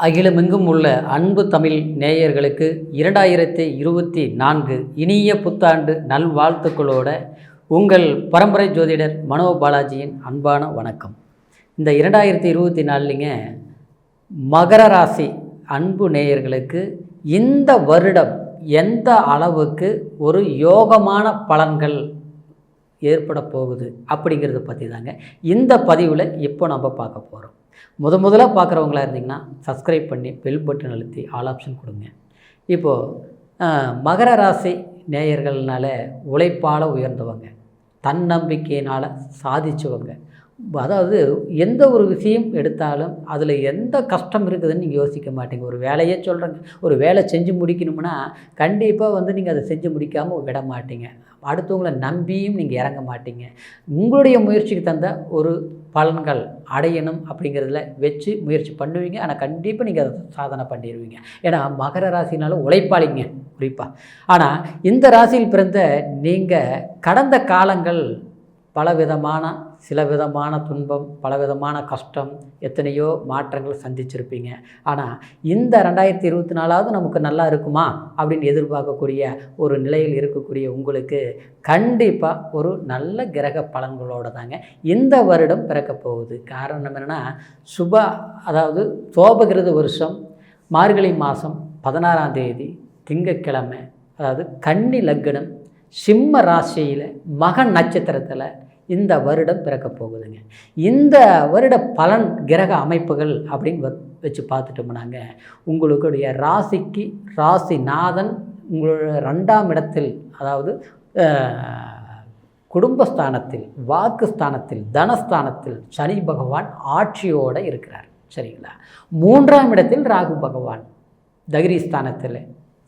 அகிலமெங்கும் உள்ள அன்பு தமிழ் நேயர்களுக்கு 2024 இனிய புத்தாண்டு நல்வாழ்த்துக்களோட உங்கள் பரம்பரை ஜோதிடர் மனோ பாலாஜியின் அன்பான வணக்கம். இந்த 2024லிங்க மகர ராசி அன்பு நேயர்களுக்கு இந்த வருடம் எந்த அளவுக்கு ஒரு யோகமான பலன்கள் ஏற்பட போகுது அப்படிங்கிறத பற்றி தாங்க இந்த பதிவில் இப்போ நம்ம பார்க்க போகிறோம். முதல்ல பார்க்குறவங்களா இருந்திங்கன்னா சப்ஸ்கிரைப் பண்ணி பெல் பட்டன் அழுத்தி ஆல் ஆப்ஷன் கொடுங்க. இப்போது மகர ராசி நேயர்கள்னால உழைப்பால் உயர்ந்தவங்க, தன்னம்பிக்கையினால் சாதிச்சவங்க, அதாவது எந்த ஒரு விஷயம் எடுத்தாலும் அதில் எந்த கஷ்டம் இருக்குதுன்னு நீங்கள் யோசிக்க மாட்டீங்க. ஒரு வேலையே சொல்கிறேங்க, ஒரு வேலை செஞ்சு முடிக்கணும்னா கண்டிப்பாக நீங்கள் அதை செஞ்சு முடிக்காமல் விட மாட்டீங்க. அடுத்தவங்களை நம்பியும் நீங்கள் இறங்க மாட்டீங்க. உங்களுடைய முயற்சிக்கு தந்த ஒரு பலன்கள் அடையணும் அப்படிங்கிறதுல வச்சு முயற்சி பண்ணுவீங்க. ஆனால் கண்டிப்பாக நீங்கள் அதை சாதனை பண்ணிடுவீங்க. ஏன்னா மகர ராசினாலும் உழைப்பாளிங்க குறிப்பாக. ஆனால் இந்த ராசியில் பிறந்த நீங்கள் கடந்த காலங்கள் சில விதமான துன்பம், பலவிதமான கஷ்டம், எத்தனையோ மாற்றங்கள் சந்திச்சிருப்பீங்க. ஆனால் இந்த 2024 நமக்கு நல்லா இருக்குமா அப்படின்னு எதிர்பார்க்கக்கூடிய ஒரு நிலையில் இருக்கக்கூடிய உங்களுக்கு கண்டிப்பாக ஒரு நல்ல கிரக பலன்களோடு தாங்க இந்த வருடம் பிறக்க போகுது. காரணம் என்னென்னா அதாவது சோபகிருது வருஷம் மார்கழி மாதம் 16ஆம் தேதி திங்கட்கிழமை, அதாவது கன்னி லக்னம் சிம்ம ராசியில் மக நட்சத்திரத்தில் இந்த வருடம் பிறக்க போகுதுங்க. இந்த வருட பலன் கிரக அமைப்புகள் அப்படின்னு வச்சு பார்த்துட்டோம்னாங்க, உங்களுடைய ராசிக்கு ராசிநாதன் உங்களோட 2ஆம் இடத்தில், அதாவது குடும்பஸ்தானத்தில், வாக்குஸ்தானத்தில், தனஸ்தானத்தில் சனி பகவான் ஆட்சியோடு இருக்கிறார். சரிங்களா? 3ஆம் இடத்தில் ராகு பகவான் தகிரிஸ்தானத்தில்,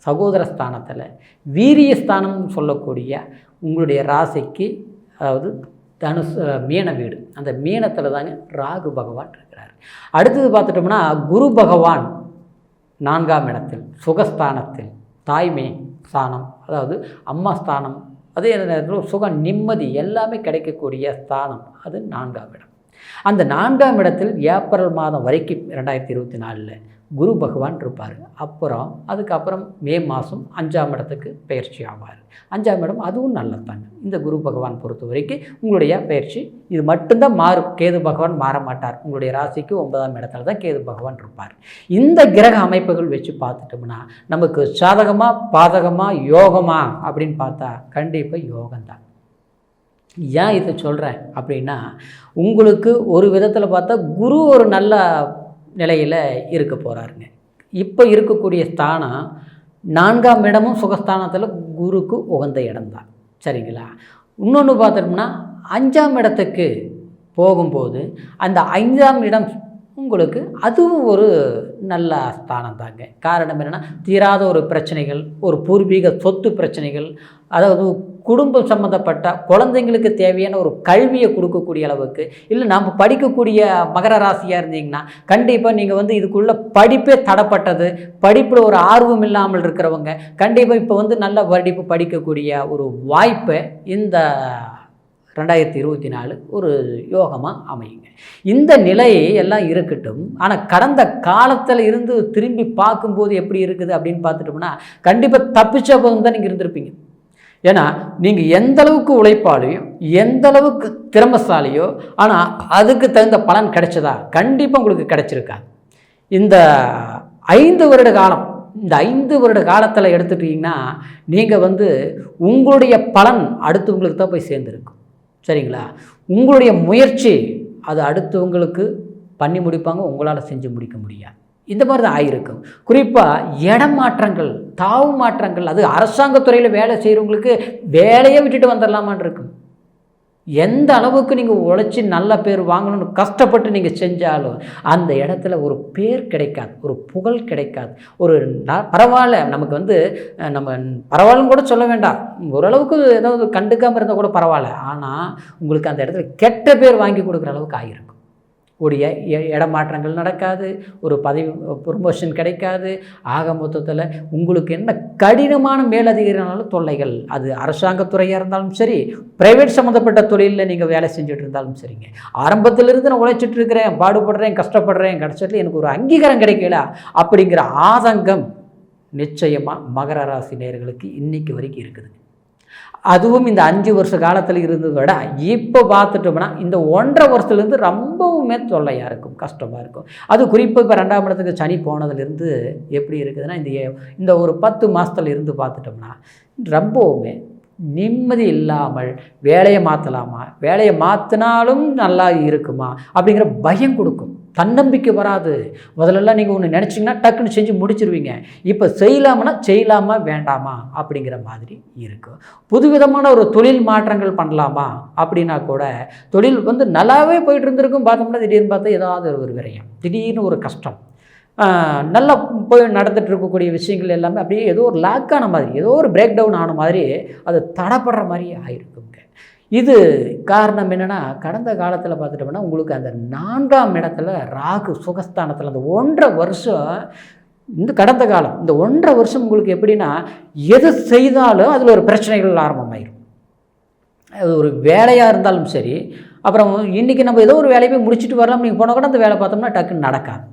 சகோதரஸ்தானத்தில், வீரியஸ்தானம் சொல்லக்கூடிய உங்களுடைய ராசிக்கு, அதாவது மீன வீடு, அந்த மீனத்தில் தாங்க ராகு பகவான் இருக்கிறார். அடுத்தது பார்த்துட்டோம்னா குரு பகவான் 4ஆம் இடத்தில் சுகஸ்தானத்தில், தாய்மை ஸ்தானம், அதாவது அம்மா ஸ்தானம், அதே நேரத்தில் சுகம் நிம்மதி எல்லாமே கிடைக்கக்கூடிய ஸ்தானம், அது 4ஆம் இடம். அந்த 4ஆம் இடத்தில் ஏப்ரல் மாதம் வரைக்கும் 2024 குரு பகவான் இருப்பார். அதுக்கப்புறம் மே மாதம் 5ஆம் இடத்துக்கு பயிற்சி ஆவார். 5ஆம் இடம் அதுவும் நல்லதாங்க. இந்த குரு பகவான் பொறுத்த வரைக்கும் உங்களுடைய பயிற்சி இது மட்டும்தான் மாறும். கேது பகவான் மாற மாட்டார். உங்களுடைய ராசிக்கு 9ஆம் இடத்துல தான் கேது பகவான் இருப்பார். இந்த கிரக அமைப்புகள் வச்சு பார்த்துட்டோம்னா நமக்கு சாதகமாக பாதகமாக யோகமா அப்படின்னு பார்த்தா கண்டிப்பாக யோகம்தான். ஏன் இதை சொல்கிறேன் அப்படின்னா, உங்களுக்கு ஒரு விதத்தில் பார்த்தா குரு ஒரு நல்ல நிலையில் இருக்க போகிறாருங்க. இப்போ இருக்கக்கூடிய ஸ்தானம் 4ஆம் இடமும் சுகஸ்தானத்தில் குருக்கு உகந்த இடம்தான். சரிங்களா? இன்னொன்று பார்த்துட்டோம்னா 5ஆம் இடத்துக்கு போகும்போது அந்த 5ஆம் இடம் உங்களுக்கு அதுவும் ஒரு நல்ல ஸ்தானம் தாங்க. காரணம் என்னென்னா, தீராத ஒரு பிரச்சனைகள், ஒரு பூர்வீக சொத்து பிரச்சனைகள், அதாவது குடும்பம் சம்மந்தப்பட்ட குழந்தைங்களுக்கு தேவையான ஒரு கல்வியை கொடுக்கக்கூடிய அளவுக்கு, இல்லை நம்ம படிக்கக்கூடிய மகர ராசியாக இருந்தீங்கன்னா கண்டிப்பாக நீங்கள் இதுக்குள்ளே படிப்பே தடப்பட்டது, படிப்பில் ஒரு ஆர்வம் இல்லாமல் இருக்கிறவங்க கண்டிப்பாக இப்போ நல்ல படிப்பு படிக்கக்கூடிய ஒரு வாய்ப்பை இந்த 2024 ஒரு யோகமாக அமையுங்க. இந்த நிலையை எல்லாம் இருக்கட்டும். ஆனால் கடந்த காலத்தில் இருந்து திரும்பி பார்க்கும்போது எப்படி இருக்குது அப்படின்னு பார்த்துட்டோம்னா கண்டிப்பாக தப்பிச்ச போதும் தான் நீங்கள் இருந்திருப்பீங்க. ஏன்னா நீங்கள் எந்தளவுக்கு உழைப்பாளையோ, எந்தளவுக்கு திறமசாலியோ, ஆனால் அதுக்கு தகுந்த பலன் கிடைச்சதா? கண்டிப்பாக உங்களுக்கு கிடைச்சிருக்கா? இந்த 5 வருட காலம், இந்த 5 வருட காலத்தில் எடுத்துட்டீங்கன்னா நீங்கள் உங்களுடைய பலன் அடுத்தவங்களுக்கு தான் போய் சேர்ந்துருக்கும். சரிங்களா? உங்களுடைய முயற்சி அது அடுத்தவங்களுக்கு பண்ணி முடிப்பாங்க, உங்களால் செஞ்சு முடிக்க முடியாது. இந்த மாதிரி தான் ஆகிருக்கும். குறிப்பாக இடம் மாற்றங்கள், தாவு மாற்றங்கள், அது அரசாங்கத்துறையில் வேலை செய்கிறவங்களுக்கு வேலையை விட்டுட்டு வந்துடலாமான் இருக்கும். எந்த அளவுக்கு நீங்கள் உழைச்சி நல்ல பேர் வாங்கணும்னு கஷ்டப்பட்டு நீங்கள் செஞ்சாலும் அந்த இடத்துல ஒரு பேர் கிடைக்காது, ஒரு புகழ் கிடைக்காது. ஒரு பரவாயில்ல, நமக்கு நம்ம பரவாயில்லன்னு கூட சொல்ல வேண்டாம், ஓரளவுக்கு ஏதாவது கண்டுக்காமல் இருந்தால் கூட பரவாயில்ல, ஆனால் உங்களுக்கு அந்த இடத்துல கெட்ட பேர் வாங்கி கொடுக்குற அளவுக்கு ஆகிருக்கும். உடைய இடமாற்றங்கள் நடக்காது, ஒரு பதவி ப்ரொமோஷன் கிடைக்காது. ஆக மொத்தத்தில் உங்களுக்கு என்ன கடினமான மேலதிகாரினாலும் தொல்லைகள், அது அரசாங்கத்துறையாக இருந்தாலும் சரி, ப்ரைவேட் சம்மந்தப்பட்ட தொழிலில் நீங்கள் வேலை செஞ்சுட்டு இருந்தாலும் சரிங்க. ஆரம்பத்திலிருந்து நான் உழைச்சிட்டு இருக்கிறேன், பாடுபடுறேன், கஷ்டப்படுறேன், கடைசியில் எனக்கு ஒரு அங்கீகாரம் கிடைக்கல அப்படிங்கிற ஆதங்கம் நிச்சயமாக மகர ராசி நேயர்களுக்கு இன்றைக்கி வரைக்கும் இருக்குது. அதுவும் இந்த 5 வருஷ காலத்தில் இருந்ததை விட இப்போ பார்த்துட்டோம்னா இந்த 1.5 வருஷத்துலேருந்து ரொம்பவுமே தொல்லையாக இருக்கும், கஷ்டமாக இருக்கும். அது குறிப்பாக இப்போ 2ஆம் இடத்துக்கு சனி போனதுலேருந்து எப்படி இருக்குதுன்னா, இந்த ஒரு 10 மாதத்துல இருந்து பார்த்துட்டோம்னா ரொம்பவுமே நிம்மதி இல்லாமல் வேலையை மாற்றலாமா, வேலையை மாற்றினாலும் நல்லா இருக்குமா அப்படிங்கிற பயம் கொடுக்கும். தன்னம்பிக்கை வராது. முதல்லலாம் நீங்கள் ஒன்று நினச்சிங்கன்னா டக்குன்னு செஞ்சு முடிச்சிருவீங்க. இப்போ செய்யலாமா வேண்டாமா அப்படிங்கிற மாதிரி இருக்கும். புதுவிதமான ஒரு தொழில் மாற்றங்கள் பண்ணலாமா அப்படின்னா கூட தொழில் நல்லாவே போயிட்டு இருந்திருக்கும். பார்த்தோம்னா திடீர்னு பார்த்தா ஏதாவது ஒரு விரயம், திடீர்னு ஒரு கஷ்டம், நல்லா போய் நடந்துகிட்டு இருக்கக்கூடிய விஷயங்கள் எல்லாமே அப்படியே ஏதோ ஒரு லாக் ஆன மாதிரி, ஏதோ ஒரு பிரேக் டவுன் ஆன மாதிரி, அது தடைப்படுற மாதிரி ஆயிருக்குங்க. இது காரணம் என்னென்னா, கடந்த காலத்தில் பார்த்துட்டோம்னா உங்களுக்கு அந்த 4ஆம் இடத்துல ராகு சுகஸ்தானத்தில் அந்த 1.5 வருஷம், இந்த கடந்த காலம் இந்த 1.5 வருஷம் உங்களுக்கு எப்படின்னா, எது செய்தாலும் அதில் ஒரு பிரச்சனைகள் ஆரம்பமாயிடும். அது ஒரு வேலையாக இருந்தாலும் சரி, அப்புறம் இன்றைக்கி நம்ம ஏதோ ஒரு வேலையை போய் முடிச்சுட்டு வரலாம், நீங்கள் போனால் கூட அந்த வேலை பார்த்தோம்னா டக்குன்னு நடக்காது,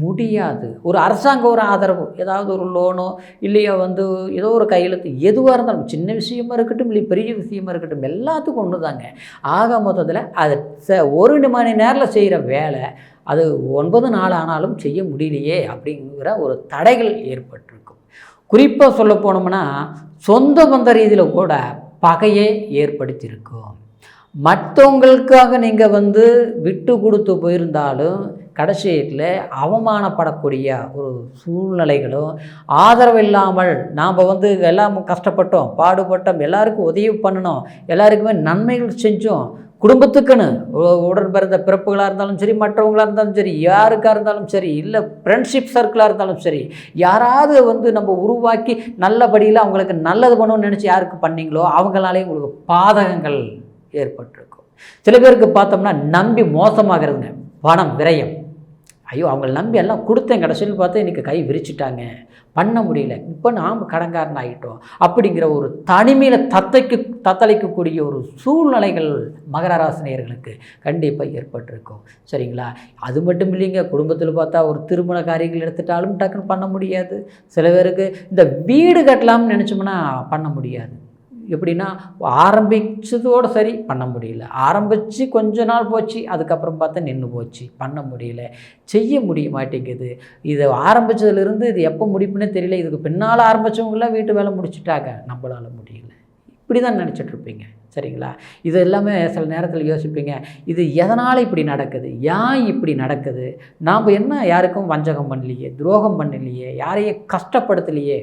முடியாது. ஒரு அரசாங்க ஒரு ஆதரவு, ஏதாவது ஒரு லோனோ இல்லையோ ஏதோ ஒரு கையெழுத்து, எதுவாக இருந்தாலும் சின்ன விஷயமா இருக்கட்டும் இல்லை பெரிய விஷயமா இருக்கட்டும், எல்லாத்துக்கும் ஒன்று தாங்க. ஆக மொத்தத்தில் அது 1 மணி நேரத்தில் செய்கிற வேலை அது 9 நாள் ஆனாலும் செய்ய முடியலையே அப்படிங்கிற ஒரு தடைகள் ஏற்பட்டிருக்கும். குறிப்பாக சொல்ல போனோம்னா சொந்த பந்த ரீதியில் கூட பகையை ஏற்படுத்தியிருக்கும். மற்றவங்களுக்காக நீங்கள் விட்டு கொடுத்து போயிருந்தாலும் கடைசியில் அவமானப்படக்கூடிய ஒரு சூழ்நிலைகளும், ஆதரவு இல்லாமல் நாம் எல்லாம் கஷ்டப்பட்டோம், பாடுபட்டோம், எல்லாருக்கும் உதவி பண்ணணும், எல்லாருக்குமே நன்மைகள் செஞ்சோம், குடும்பத்துக்குன்னு உடன் பிறந்த பிறப்புகளாக இருந்தாலும் சரி, மற்றவங்களாக இருந்தாலும் சரி, யாருக்காக இருந்தாலும் சரி, இல்லை ஃப்ரெண்ட்ஷிப் சர்க்கிளாக இருந்தாலும் சரி, யாராவது நம்ம உருவாக்கி நல்லபடியில் அவங்களுக்கு நல்லது பண்ணணும்னு நினச்சி யாருக்கு பண்ணீங்களோ அவங்களாலே உங்களுக்கு பாதகங்கள் ஏற்பட்டிருக்கும். சில பேருக்கு பார்த்தோம்னா நம்பி மோசமாகிறதுங்க, பணம் விரயம். ஐயோ அவங்களை நம்பி எல்லாம் கொடுத்தேன், கடைசியில் பார்த்தா இன்றைக்கி கை விரிச்சிட்டாங்க, பண்ண முடியல, இப்போ நாம் கடன்காரன் ஆகிட்டோம் அப்படிங்கிற ஒரு தனிமையில் தத்தளிக்கக்கூடிய ஒரு சூழ்நிலைகள் மகர ராசி நேயர்களுக்கு கண்டிப்பாக ஏற்பட்டிருக்கும். சரிங்களா? அது மட்டும் இல்லைங்க, குடும்பத்தில் பார்த்தா ஒரு திருமண காரியங்கள் எடுத்துட்டாலும் டக்குன்னு பண்ண முடியாது. சில பேருக்கு இந்த வீடு கட்டலாம்னு நினச்சோம்னா பண்ண முடியாது. எப்படின்னா ஆரம்பித்ததோடு சரி பண்ண முடியல, ஆரம்பித்து கொஞ்ச நாள் போச்சு, அதுக்கப்புறம் பார்த்தா நின்று போச்சு, பண்ண முடியல, செய்ய முடிய மாட்டேங்குது. இதை ஆரம்பித்ததுலேருந்து இது எப்போ முடிப்புன்னே தெரியல, இதுக்கு பின்னால் ஆரம்பித்தவங்களாம் வீட்டு வேலை முடிச்சுட்டாங்க, நம்மளால் முடியல, இப்படி தான் நினச்சிட்ருப்பீங்க. சரிங்களா? இது எல்லாமே சில நேரத்தில் யோசிப்பீங்க, இது எதனால் இப்படி நடக்குது, ஏன் இப்படி நடக்குது, நாம் என்ன யாருக்கும் வஞ்சகம் பண்ணலையே, துரோகம் பண்ணலையே, யாரையும் கஷ்டப்படுத்தலையே,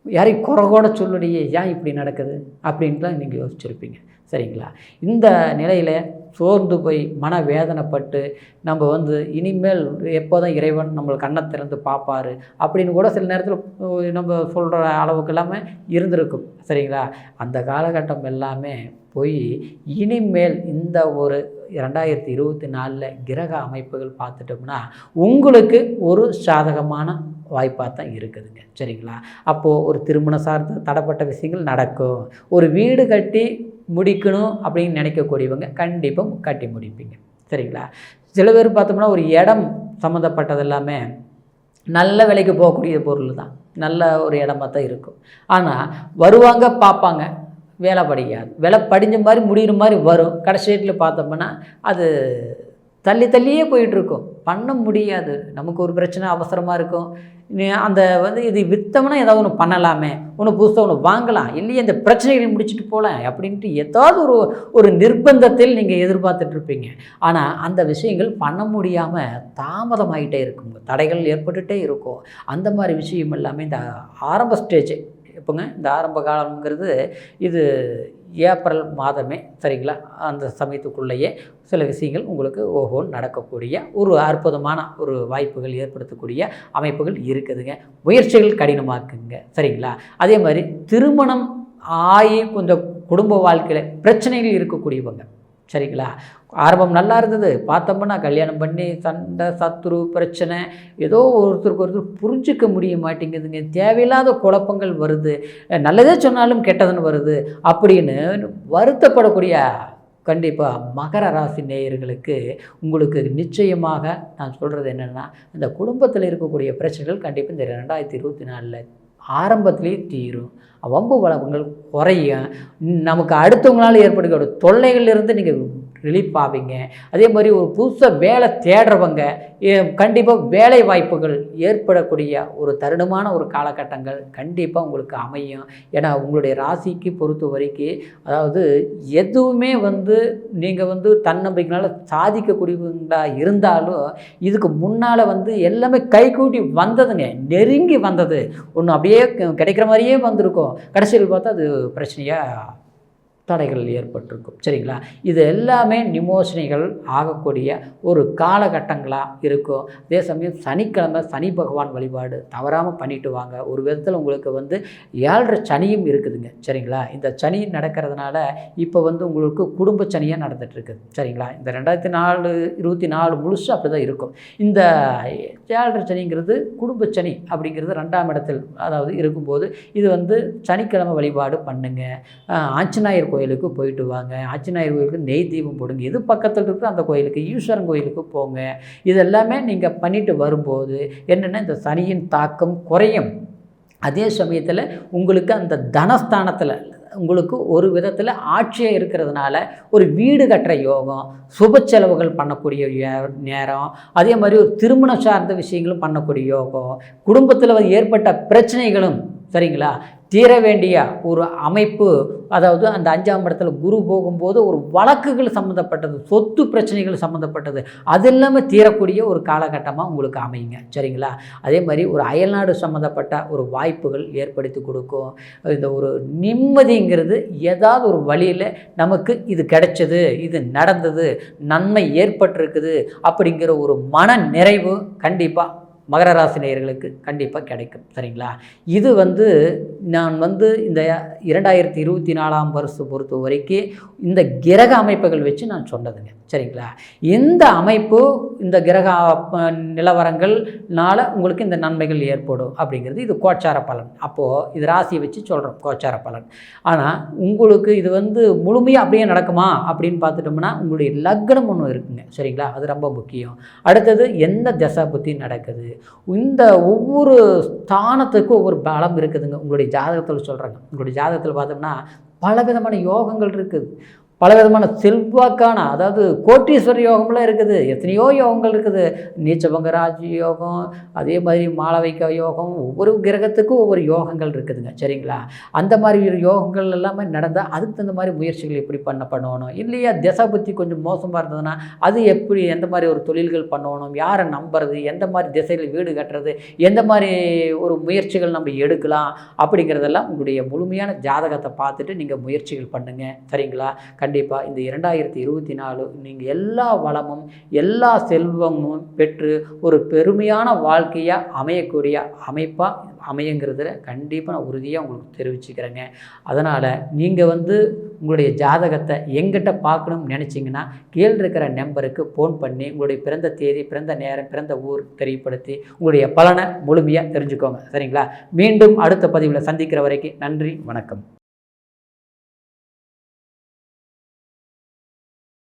யாரையும் குறைகூட சொல்லலையே, ஏன் இப்படி நடக்குது அப்படின்ட்டுலாம் நீங்கள் யோசிச்சுருப்பீங்க. சரிங்களா? இந்த நிலையில் சோர்ந்து போய் மன வேதனைப்பட்டு நம்ம இனிமேல் எப்போ தான் இறைவன் நம்மளுக்கு கண்ணை திறந்து பார்ப்பார் அப்படின்னு கூட சில நேரத்தில் நம்ம சொல்கிற அளவுக்கு எல்லாமே இருந்திருக்கும். சரிங்களா? அந்த காலகட்டம் எல்லாமே போய் இனிமேல் இந்த ஒரு 2024 கிரக அமைப்புகள் பார்த்துட்டோம்னா உங்களுக்கு ஒரு சாதகமான வாய்ப்பாக தான் இருக்குதுங்க. சரிங்களா? அப்போது ஒரு திருமணம் சார்ந்த தடைப்பட்ட விஷயங்கள் நடக்கும், ஒரு வீடு கட்டி முடிக்கணும் அப்படின்னு நினைக்கக்கூடியவங்க கண்டிப்பாக கட்டி முடிப்பீங்க. சரிங்களா? சில பேர் பார்த்தோம்னா ஒரு இடம் சம்மந்தப்பட்டது எல்லாமே நல்ல விலைக்கு போகக்கூடிய பொருள் தான், நல்ல ஒரு இடமா தான் இருக்கும். ஆனால் வருவாங்க, பார்ப்பாங்க, வேலை படிக்காது, வேலை படிஞ்ச மாதிரி முடிகிற மாதிரி வரும், கடைசி வீட்டில் பார்த்தோம்னா அது தள்ளியே போயிட்டுருக்கும், பண்ண முடியாது. நமக்கு ஒரு பிரச்சனை அவசரமாக இருக்கும், அந்த இது விற்றோம்னா ஏதாவது ஒன்று பண்ணலாமே, ஒன்று புதுசாக ஒன்று வாங்கலாம், இல்லையே இந்த பிரச்சனைகளை முடிச்சுட்டு போகலாம் அப்படின்ட்டு ஏதாவது ஒரு நிர்பந்தத்தில் நீங்கள் எதிர்பார்த்துட்ருப்பீங்க. ஆனால் அந்த விஷயங்கள் பண்ண முடியாமல் தாமதமாகிட்டே இருக்குங்க, தடைகள் ஏற்பட்டுகிட்டே இருக்கும். அந்த மாதிரி விஷயம் எல்லாமே இந்த ஆரம்ப ஸ்டேஜ் இப்போங்க, இந்த ஆரம்ப காலம்ங்கிறது இது ஏப்ரல் மாதமே. சரிங்களா? அந்த சமயத்துக்குள்ளேயே சில விஷயங்கள் உங்களுக்கு ஓஹோன்னு நடக்கக்கூடிய ஒரு அற்புதமான ஒரு வாய்ப்புகள் ஏற்படுத்தக்கூடிய அமைப்புகள் இருக்குதுங்க. முயற்சிகள் கடினமாக்குங்க. சரிங்களா? அதே மாதிரி திருமணம் ஆகி கொஞ்சம் குடும்ப வாழ்க்கையில் பிரச்சனைகள் இருக்கக்கூடியவங்க, சரிங்களா? ஆரம்பம் நல்லா இருந்தது, பார்த்தோம்னா கல்யாணம் பண்ணி சண்டை, சத்துரு, பிரச்சனை, ஏதோ ஒருத்தருக்கு ஒருத்தர் புரிஞ்சிக்க முடிய மாட்டேங்குதுங்க. தேவையில்லாத குழப்பங்கள் வருது, நல்லதே சொன்னாலும் கெட்டதுன்னு வருது அப்படின்னு வருத்தப்படக்கூடிய கண்டிப்பாக மகர ராசி நேயர்களுக்கு உங்களுக்கு நிச்சயமாக நான் சொல்கிறது என்னென்னா, இந்த குடும்பத்தில் இருக்கக்கூடிய பிரச்சனைகள் கண்டிப்பாக இந்த 2024 ஆரம்பத்திலேயே தீரும். வம்பு வழக்குகள் குறையும். நமக்கு அடுத்தவங்களால் ஏற்படுகிற தொல்லைகளிலிருந்து நீங்கள் ரிலீஃப் ஆவீங்க. அதே மாதிரி ஒரு புதுசாக வேலை தேடுறவங்க கண்டிப்பாக வேலை வாய்ப்புகள் ஏற்படக்கூடிய ஒரு தருணமான ஒரு காலகட்டங்கள் கண்டிப்பாக உங்களுக்கு அமையும். ஏன்னா உங்களுடைய ராசிக்கு பொறுத்த வரைக்கும் அதாவது எதுவுமே நீங்கள் தன்னம்பிக்கையினால் சாதிக்கக்கூடியவங்களா இருந்தாலும் இதுக்கு முன்னால் எல்லாமே கைகூட்டி வந்ததுங்க, நெருங்கி வந்தது. ஒன்று அப்படியே கிடைக்கிற மாதிரியே வந்திருக்கும், கடைசியில் பார்த்தா அது பிரச்சனையாக தடைகள் ஏற்பட்டிருக்கும். சரிங்களா? இது எல்லாமே நிமோஷனைகள் ஆகக்கூடிய ஒரு காலகட்டங்களாக இருக்கும். அதே சமயம் சனிக்கிழமை சனி பகவான் வழிபாடு தவறாமல் பண்ணிட்டு வாங்க. ஒரு விதத்தில் உங்களுக்கு 7.5 சனியும் இருக்குதுங்க. சரிங்களா? இந்த சனி நடக்கிறதுனால இப்போ உங்களுக்கு குடும்ப சனியாக நடந்துகிட்ருக்குது. சரிங்களா? இந்த 2024 முழுசு அப்படி தான் இருக்கும். இந்த 7.5 சனிங்கிறது குடும்ப சனி அப்படிங்கிறது 2ஆம் இடத்தில் அதாவது இருக்கும்போது இது சனிக்கிழமை வழிபாடு பண்ணுங்க. ஆஞ்சநாயர் கோயிலுக்கு போயிட்டு வாங்க. ஆஞ்சநாயர் கோயிலுக்கு நெய் தீபம் போடுங்க. எது பக்கத்தில் இருக்கிற அந்த கோயிலுக்கு, ஈஸ்வரன் கோயிலுக்கு போங்க. இதெல்லாமே நீங்கள் பண்ணிட்டு வரும்போது என்னென்னா இந்த சனியின் தாக்கம் குறையும். அதே சமயத்தில் உங்களுக்கு அந்த தனஸ்தானத்தில் உங்களுக்கு ஒரு விதத்தில் ஆட்சியாக இருக்கிறதுனால ஒரு வீடு கட்டுற யோகம், சுப செலவுகள் பண்ணக்கூடிய நேரம், அதே மாதிரி ஒரு திருமணம் சார்ந்த விஷயங்களும் பண்ணக்கூடிய யோகம், குடும்பத்தில் ஏற்பட்ட பிரச்சனைகளும் சரிங்களா தீர வேண்டிய ஒரு அமைப்பு. அதாவது அந்த 5ஆம் இடத்துல குரு போகும்போது ஒரு வழக்குகள் சம்மந்தப்பட்டது, சொத்து பிரச்சனைகள் சம்மந்தப்பட்டது, அது இல்லாமல் தீரக்கூடிய ஒரு காலகட்டமாக உங்களுக்கு அமையுங்க. சரிங்களா? அதே மாதிரி ஒரு அயல்நாடு சம்மந்தப்பட்ட ஒரு வாய்ப்புகள் ஏற்படுத்தி கொடுக்கும். இந்த ஒரு நிம்மதிங்கிறது ஏதாவது ஒரு வழியில் நமக்கு இது கிடைச்சது, இது நடந்தது, நன்மை ஏற்பட்டிருக்குது அப்படிங்கிற ஒரு மன நிறைவு கண்டிப்பாக மகர ராசி நேயர்களுக்கு கண்டிப்பாக கிடைக்கும். சரிங்களா? இது நான் இந்த 2024ஆம் வருஷம் பொறுத்த வரைக்கும் இந்த கிரக அமைப்புகள் வச்சு நான் சொன்னதுங்க. சரிங்களா? இந்த அமைப்பு இந்த கிரக நிலவரங்கள்னால உங்களுக்கு இந்த நன்மைகள் ஏற்படும் அப்படிங்கிறது இது கோச்சார பலன். அப்போது இது ராசியை வச்சு சொல்கிறோம் கோச்சார பலன். ஆனால் உங்களுக்கு இது முழுமையாக அப்படியே நடக்குமா அப்படின்னு பார்த்துட்டோம்னா உங்களுடைய லக்னம் ஒன்று இருக்குங்க. சரிங்களா? அது ரொம்ப முக்கியம். அடுத்தது எந்த தசை புத்தி நடக்குது, இந்த ஒவ்வொரு ஸ்தானத்துக்கும் ஒவ்வொரு பலம் இருக்குதுங்க. உங்களுடைய ஜாதகத்தில் சொல்கிறாங்க. உங்களுடைய ஜாதகத்தில் பார்த்தோம்னா பலவிதமான யோகங்கள் இருக்குது, பலவிதமான செல்வாக்கான அதாவது கோட்டீஸ்வர யோகம்லாம் இருக்குது, எத்தனையோ யோகங்கள் இருக்குது. நீச்சபங்க ராஜ யோகம், அதே மாதிரி மாளவிக யோகம், ஒவ்வொரு கிரகத்துக்கும் ஒவ்வொரு யோகங்கள் இருக்குதுங்க. சரிங்களா? அந்த மாதிரி யோகங்கள் எல்லாமே நடந்தால் அதுக்கு தகுந்த மாதிரி முயற்சிகள் எப்படி பண்ணணும், இல்லையா திசை புத்தி கொஞ்சம் மோசமாக இருந்ததுன்னா அது எப்படி எந்த மாதிரி ஒரு தொழில்கள் பண்ணணும், யாரை நம்புறது, எந்த மாதிரி திசையில் வீடு கட்டுறது, எந்த மாதிரி ஒரு முயற்சிகள் நம்ம எடுக்கலாம் அப்படிங்கிறதெல்லாம் உங்களுடைய முழுமையான ஜாதகத்தை பார்த்துட்டு நீங்கள் முயற்சிகள் பண்ணுங்கள். சரிங்களா? கண்டிப்பாக இந்த 2024 நீங்கள் எல்லா வளமும் எல்லா செல்வமும் பெற்று ஒரு பெருமையான வாழ்க்கையாக அமையக்கூடிய அமைப்பாக அமையுங்கிறதுல கண்டிப்பாக நான் உறுதியாக உங்களுக்கு தெரிவிச்சுக்கிறேங்க. அதனால் நீங்கள் உங்களுடைய ஜாதகத்தை எங்கிட்ட பார்க்கணும்னு நினச்சிங்கன்னா கீழே இருக்கிற நம்பருக்கு ஃபோன் பண்ணி உங்களுடைய பிறந்த தேதி, பிறந்த நேரம், பிறந்த ஊர் தெரியப்படுத்தி உங்களுடைய பலனை முழுமையாக தெரிஞ்சுக்கோங்க. சரிங்களா? மீண்டும் அடுத்த பதிவில் சந்திக்கிற வரைக்கும் நன்றி, வணக்கம்.